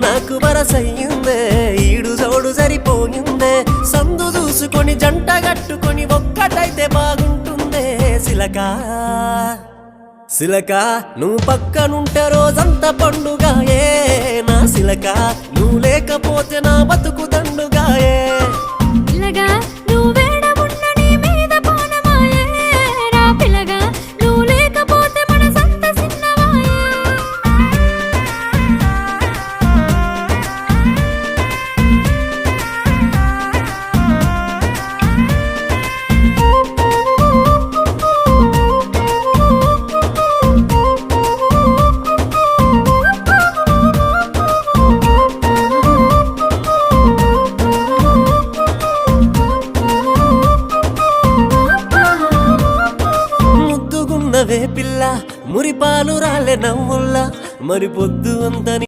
నాకు వరసయ్యిందే ఈడు జోడు సరిపోయిందే సందు చూసుకొని జంట గట్టుకొని ఒక్కటైతే బాగుంటుందే సిలకా సిలకా నువ్వు పక్కనుంటే రోజంతా పండుగాయే నా సిలకా నువ్వు లేకపోతే నా బతుకు దండుగాయే పిల్లగా నువ్వు వేడమున్న నీ మీద పోనమాయే రా పిల్లగా నువ్వు లేకపోతే మనసంత సిన్నవాయే ముద్దుగున్నవే పిల్ల మురిపాలు రాలే నవ్వుల్లా మరి పొద్దు అంతని